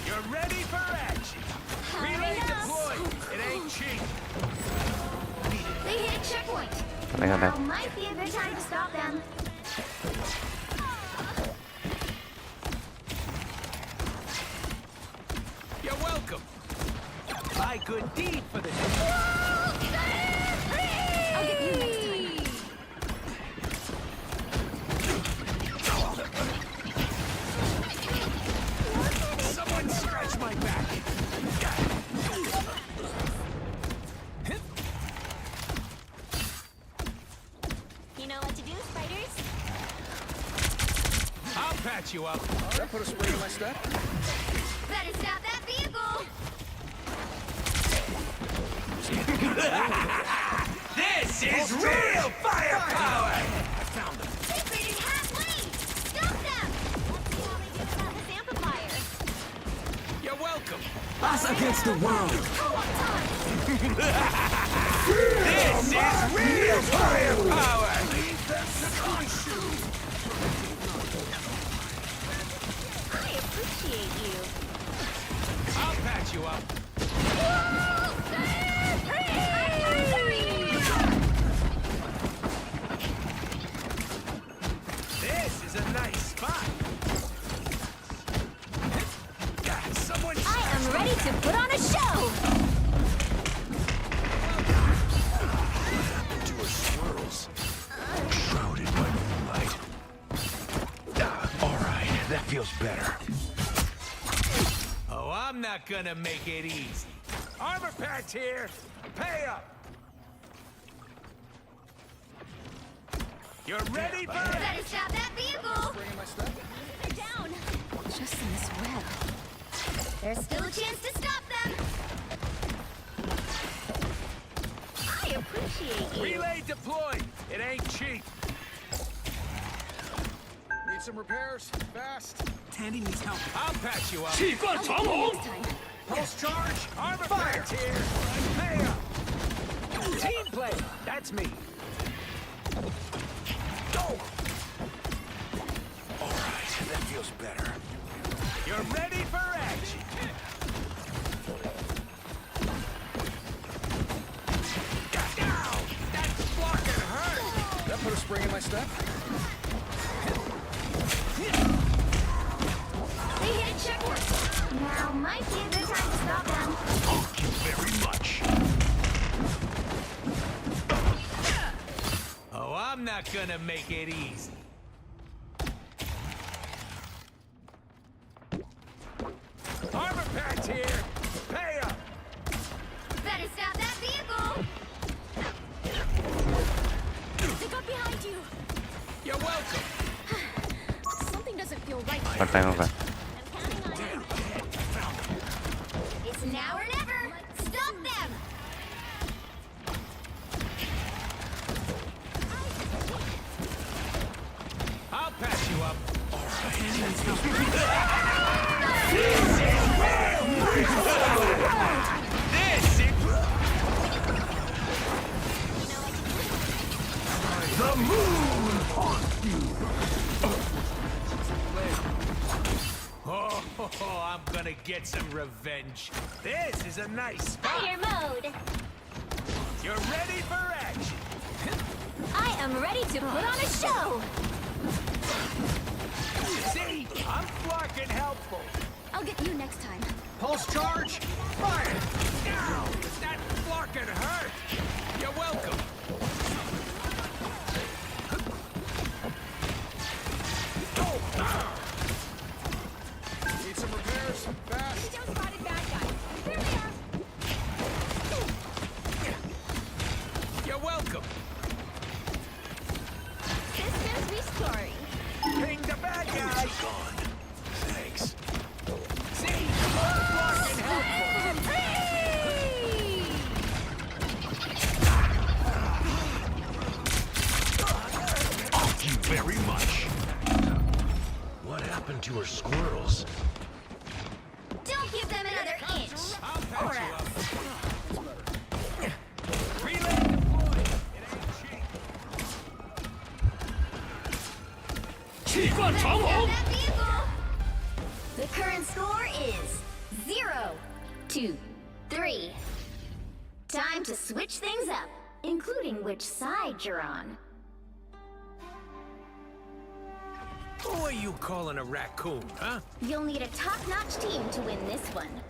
You're ready for action. Relay deployed. It ain't cheap. They hit a checkpoint. I got that. Now might be a good time to stop them. You're welcome. My good deed for the I'll get you next time. Someone scratch my back. You know what to do, spiders? I'll patch you up. That put a spring in my step? Better stop that vehicle. This is real firepower! I found them. They waited halfway. Stop them. Let's see how they do without this amplifier. You're welcome. Us against the world. This is real firepower! I appreciate you. I'll patch you up. This is a nice spot. Someone I am ready to put on a show. to her swirls. Shrouded by moonlight. All right, that feels better. Oh, I'm not gonna make it easy. Armor patch here. Pay up. You're ready for it? Better stop that vehicle. They're down. Just in this web. There's still a chance to stop them. I appreciate you. Relay deployed. It ain't cheap. Need some repairs? Fast. Tandy needs help. I'll patch you up. Pulse charge. Armor patch here. Pay up. Team play. That's me. Go. All right, that feels better. You're ready for action. Got down. That's block my step? They hit a checkpoint. Now might be a good time to stop them. Thank you very much. Oh, I'm not gonna make it easy. Armor patch here! Pay up! Better stop that vehicle! They got behind you! You're welcome! Something doesn't feel right. What time over? It's now or never! Stop them! I'll patch you up. The moon haunts you. Oh, I'm gonna get some revenge. This is a nice spot. Fire mode! You're ready for action. I am ready to put on a show! See, I'm fucking helpful. I'll get you next time. Pulse charge, fire! Ow! That fucking hurt! You're welcome. Need some repairs? Fast. We just spotted bad guys. Here they are. You're welcome. Systems restoring. Ping the bad guy. Gone. Thanks. See, I'm fucking helpful. Thank you very much. What happened to her squirrels? Don't give them another inch! I'll patch Or you else. up. Relay deployed. It ain't cheap. Stop that vehicle! The current score is 0-2-3. Time to switch things up, including which side you're on. Who are you calling a raccoon, huh? You'll need a top-notch team to win this one.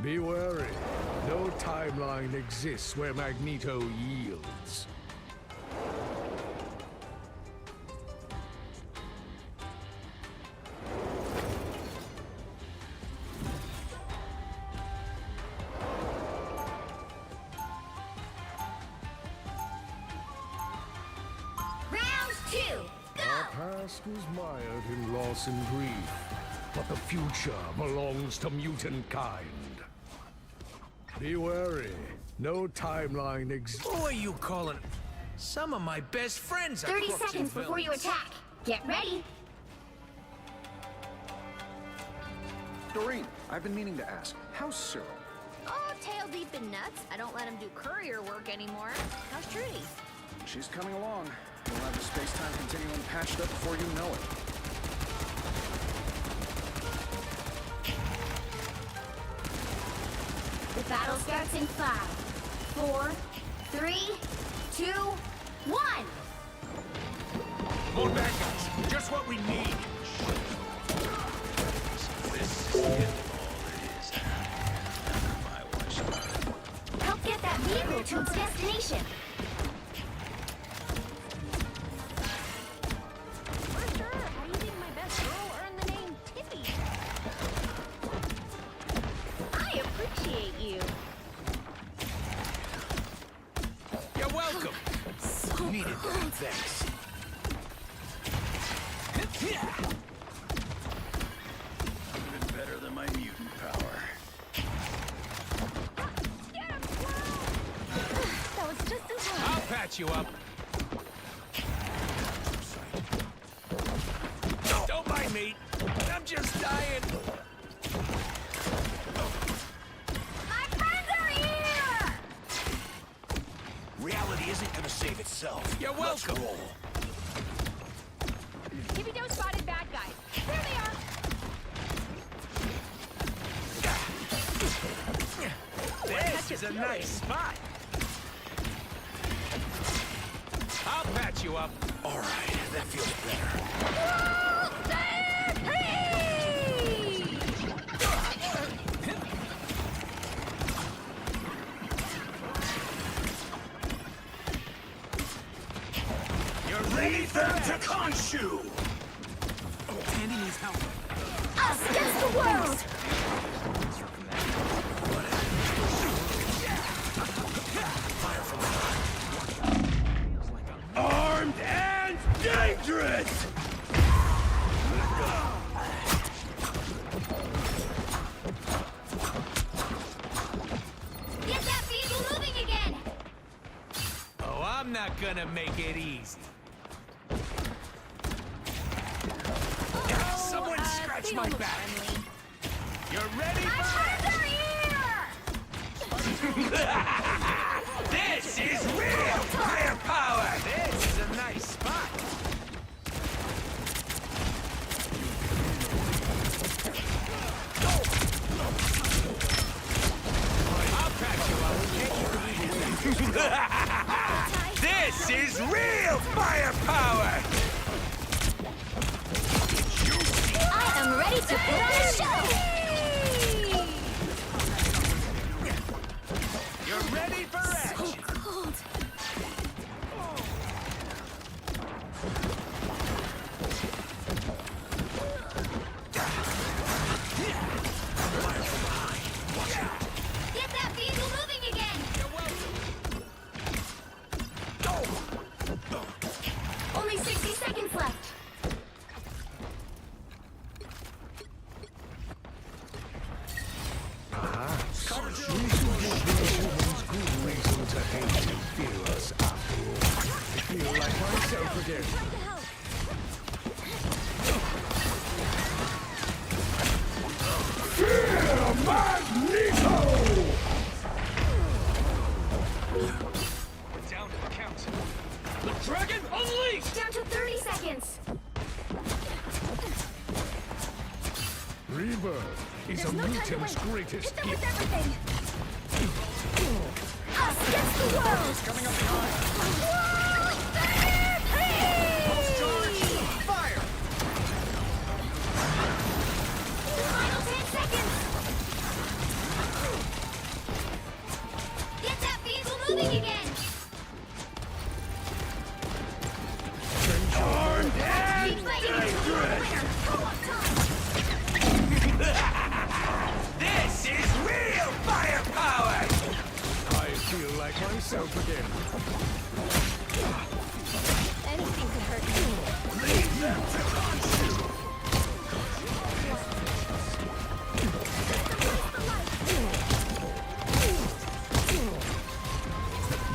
Be wary. No timeline exists where Magneto yields. Round 2, go! Our past is mired in loss and grief, but the future belongs to mutant kind. Be wary. No timeline exists. Who are you calling? Some of my best friends are 30 crooks and seconds before you villains. attack. Get ready. Doreen, I've been meaning to ask, how's Cyril? Oh, tail deep in nuts. I don't let him do courier work anymore. How's Trudy? She's coming along. We'll have the space-time continuum patched up before you know it. The battle starts in 5, 4, 3, 2, 1. More bad guys. Just what we need. Help get that vehicle to its destination. For sure. How do you think my best girl earned the name Tippy? I appreciate you. You're welcome. So Needed that. Thanks. Even better than my mutant power. That was just in time. I'll patch you up. Don't mind me. I'm just dying. My friends are here! Reality isn't gonna save itself. You're welcome. Let's roll. Tippy Toe spotted bad guys. There they are. This is a nice spot. you up. All right, that feels better. Lead them to Khonshu! Tandy needs help. Us against the world! Armed and dangerous! Get that vehicle moving again! Oh, I'm not gonna make it easy. Someone scratch my back. You're ready for This is real firepower! This is a nice spot. I'll patch you up. This is real firepower! I am ready to put on a show! You're ready for action. So cold. Get that vehicle moving again! Only 60 seconds left. Down to the count. The dragon unleashed! Down to 30 seconds. Rebirth is There's a no time to mutant's wait. greatest Hit them gift. with everything. Us against the world. Coming up behind. Fire! Final 10 seconds. Get that vehicle moving again. Armed and dangerous! This is real firepower! I feel like myself again. Anything could hurt you. Lead them to Khonshu!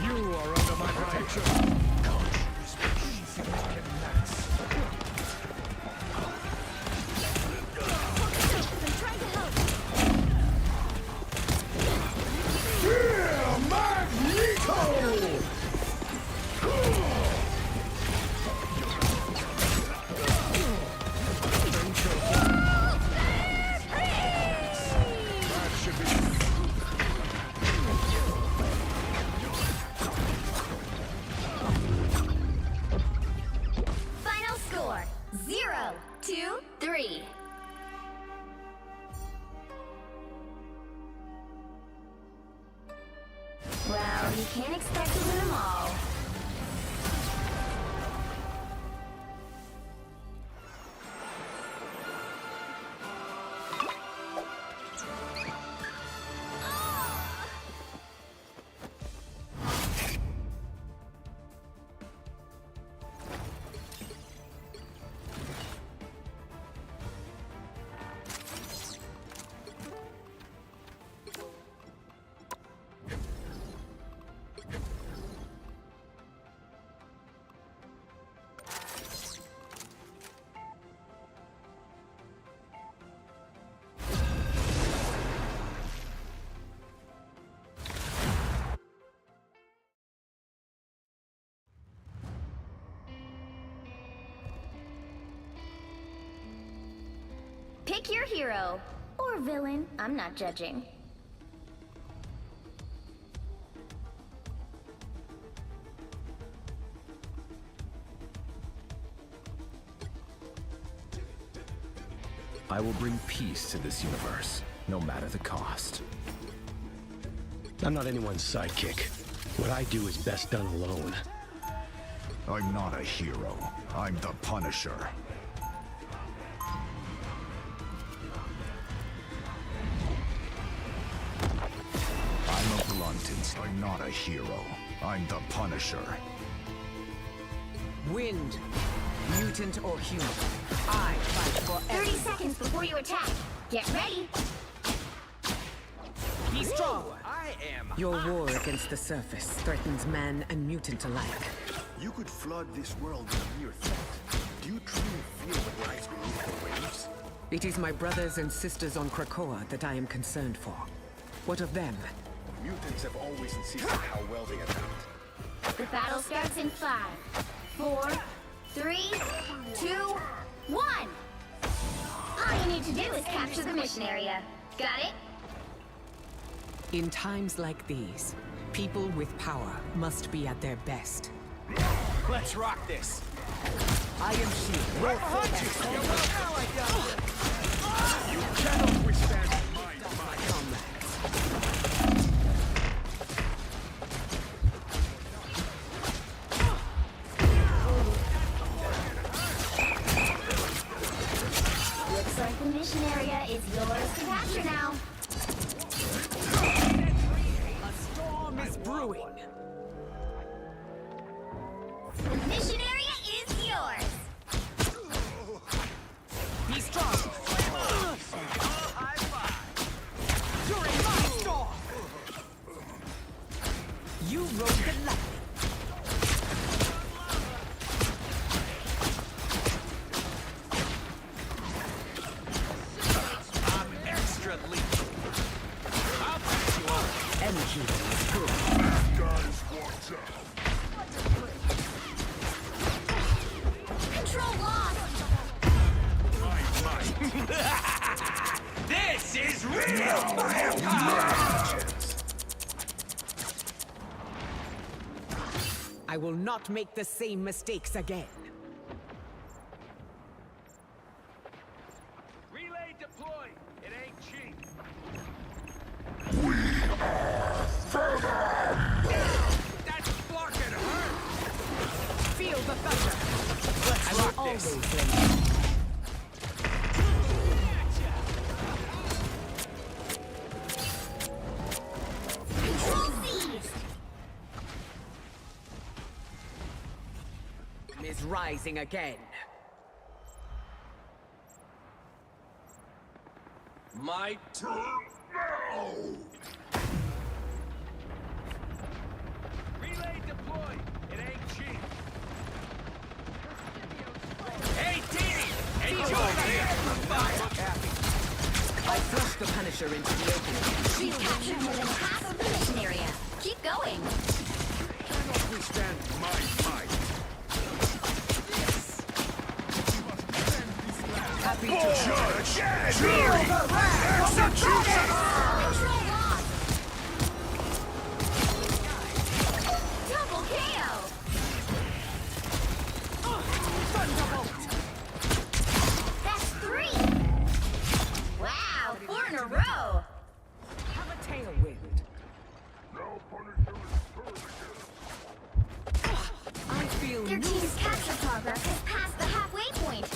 You are under my protection. I'm trying to help. Real Magneto! That should be. Final score 0-3. Well, you can't expect to win them all. Pick your hero. Or villain. I'm not judging. I will bring peace to this universe, no matter the cost. I'm not anyone's sidekick. What I do is best done alone. I'm not a hero. I'm the Punisher. I'm a Bluntins. I'm not a hero. I'm the Punisher. Wind, mutant or human, I fight for 30 seconds before you attack. Get ready. Be strong. Your war against the surface threatens man and mutant alike. You could flood this world with a mere thought. Do you truly feel what lies beneath the waves? It is my brothers and sisters on Krakoa that I am concerned for. What of them? Mutants have always insisted how well they adapt. The battle starts in 5, 4, 3, 2, 1. All you need to do is capture the mission area. Got it? In times like these, people with power must be at their best. Let's rock this. I am Shield. Right behind you. You cannot withstand my comrades. Looks like the mission area is yours to capture now. A storm is brewing. The mission area is yours. Be strong. During my storm. You rode the lightning. I'm extra lethal. I'll back you up. Energy is good. Guys, watch out. Control lost. This is real firepower! I will not make the same mistakes again. Relay deployed. It ain't cheap. That's fucking hurt! Feel the thunder. Let's rock this. Control seized. Is rising again. My turn now! Relay deployed. It ain't cheap. Hey, team! Enjoy the fire! I thrust the Punisher into the opening. You've captured more than half of the mission area. Keep going. Cannot withstand my might. Happy to Judge! Jury! Execution! Control lost. Double KO. Thunderbolt. That's 3. Wow, 4 in a row. Have a tailwind. I feel Their new. team's capture progress has passed the halfway point.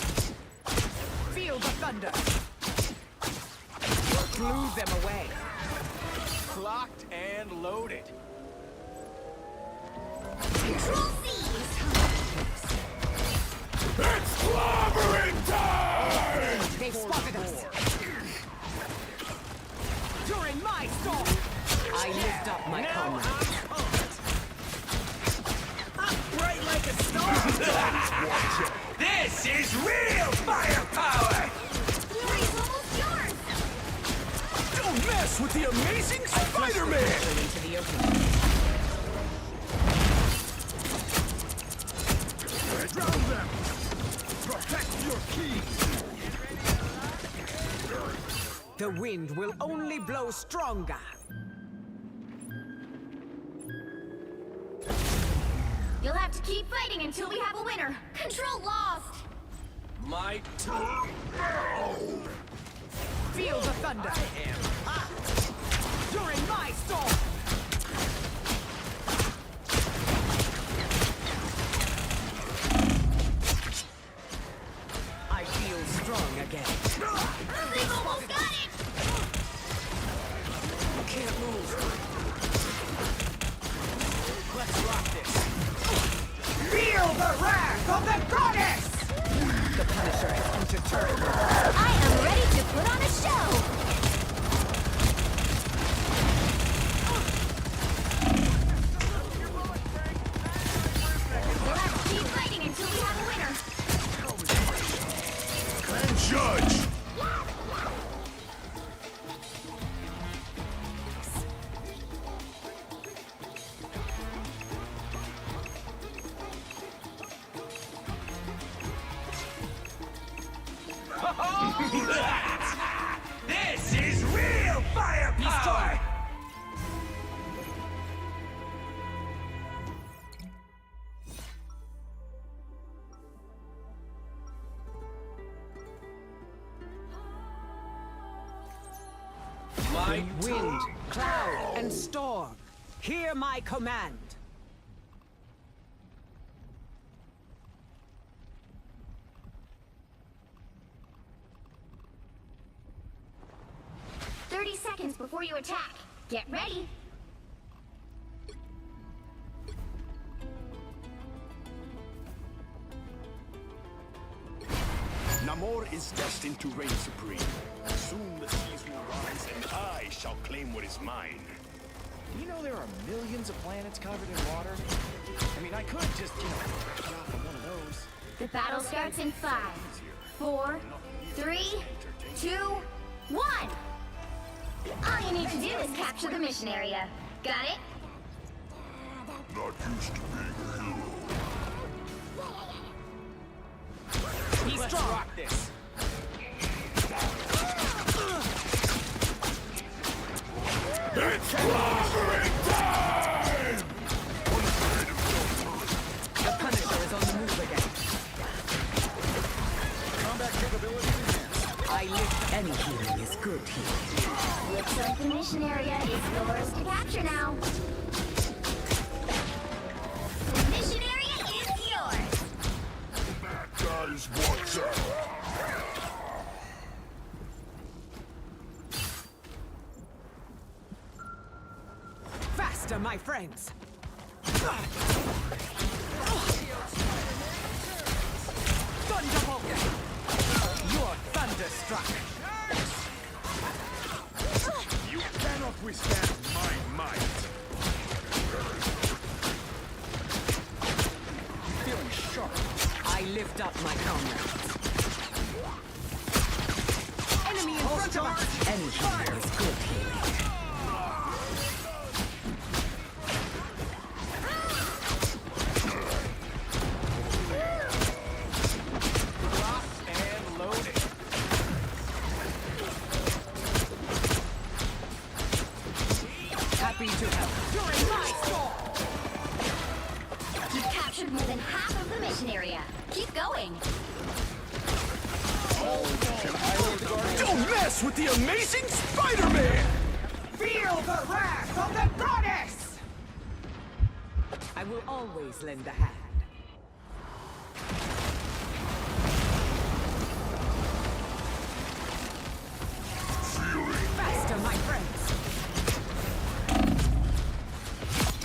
Feel the thunder. Blew them away. Clocked and loaded. Control seized. It's clobbering time! They spotted us. During my storm, I lift up my comrade. Bright like a star! This is real firepower! Glory's almost yours. Don't mess with the amazing Spider-Man! Into the opening. Drown them! Protect your key! The wind will only blow stronger. You'll have to keep fighting until we have a winner. Control lost. My turn now! Feel the thunder. I am hot. You're in my storm. I feel strong again. They've almost got it! Can't move. Let's rock this. Feel the wrath of the goddess! The Punisher has entered turret. I am ready to put on a show! We'll have to keep fighting until we have a winner. Grand Judge! This is real firepower! Wind, cloud, and storm. Hear my command. Seconds before you attack. Get ready. Namor is destined to reign supreme. Soon the seas will rise and I shall claim what is mine. You know there are millions of planets covered in water? I mean, I could just, get off of one of those. The battle starts in 5, 4, 3, 2, 1! All you need to do is capture the mission area. Got it? Not used to being a hero. He's Let's strong. rock this. It's clobbering time! The Punisher is on the move again. Combat capability enhanced. I lift any healing is good healing. Looks like the mission area is yours to capture now. The mission area is yours! That is what's up. Faster, my friends. Thunderbolt! You're thunderstruck. You cannot withstand my might. Feeling sharp. I lift up my comrades. Enemy in front of us! Any healing is good healing. Happy to help. You're in my storm! You've captured more than half of the mission area. Keep going. Don't mess with the amazing Spider-Man! Feel the wrath of the goddess! I will always lend a hand. Faster, my friends!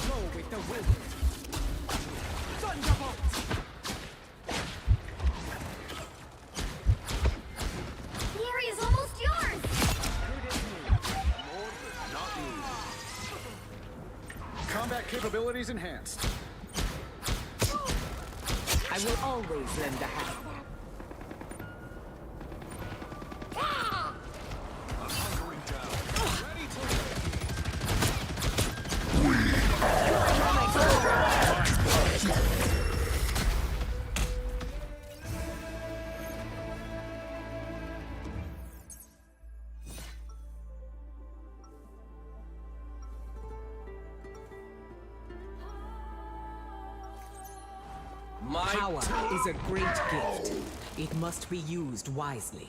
Go with the wind! Thunderbolt! The area's almost yours! Combat capabilities enhanced. I will always lend a hand. Power is a great gift. It must be used wisely.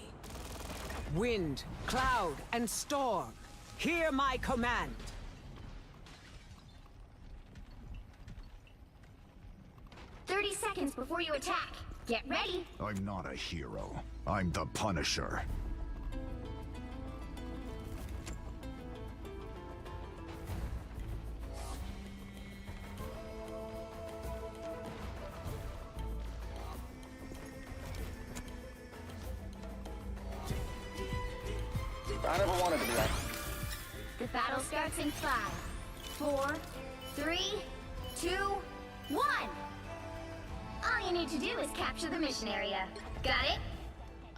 Wind, cloud, and storm, hear my command. "30 seconds before you attack. Get ready." I'm not a hero. I'm the Punisher. I never wanted to be that. The battle starts in 5, 4, 3, 2, 1. All you need to do is capture the mission area. Got it?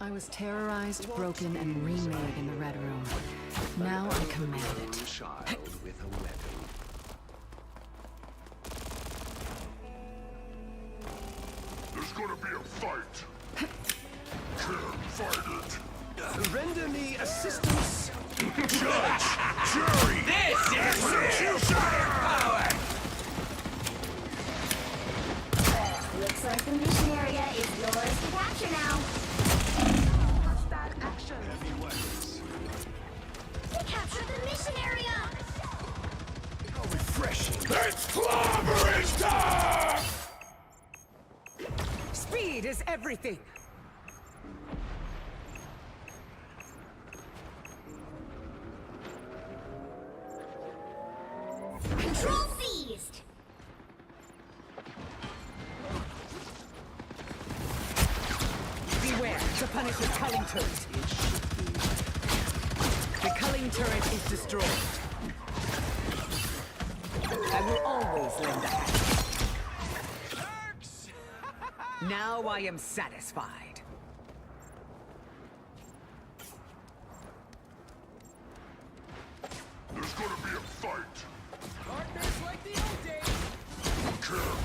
I was terrorized, broken, and remade in the Red Room. Now I command it. Child with a weapon. There's gonna be a fight. Can't fight it. Render me assistance. Judge! Jury! This is execution! power! Looks like the mission area is yours to capture now. Heavy weapons. We captured the mission area! How refreshing. It's clobbering time! Speed is everything. Control seized! Beware, the Punisher culling turret. The culling turret is destroyed. I will always lend a hand. Now I am satisfied. There's gonna be a fight. Partners like the old days!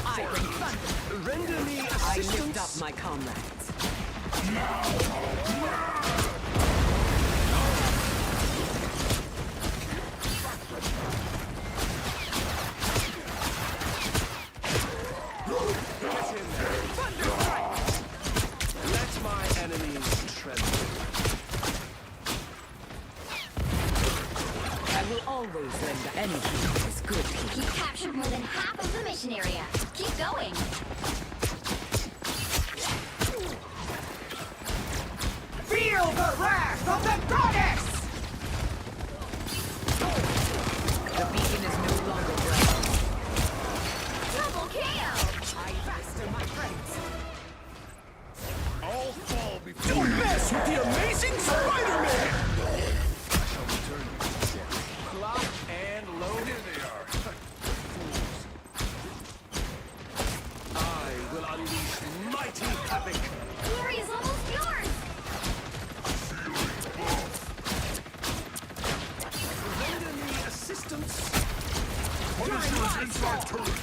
I bring thunder. Render me I assistance. lift up my comrades. Let my enemies tremble. I will always lend a anything is good. You captured more than half of the mission area. Keep going. Feel the wrath of the goddess! The beacon is no longer bright. Double KO! I master my friends. I'll fall before you. Don't mess with the amazing Spider-Man! I shall return you. Lock and load. Here they are. Fools. I will unleash mighty havoc. Glory is almost yours! Render me assistance. Punisher's inside turret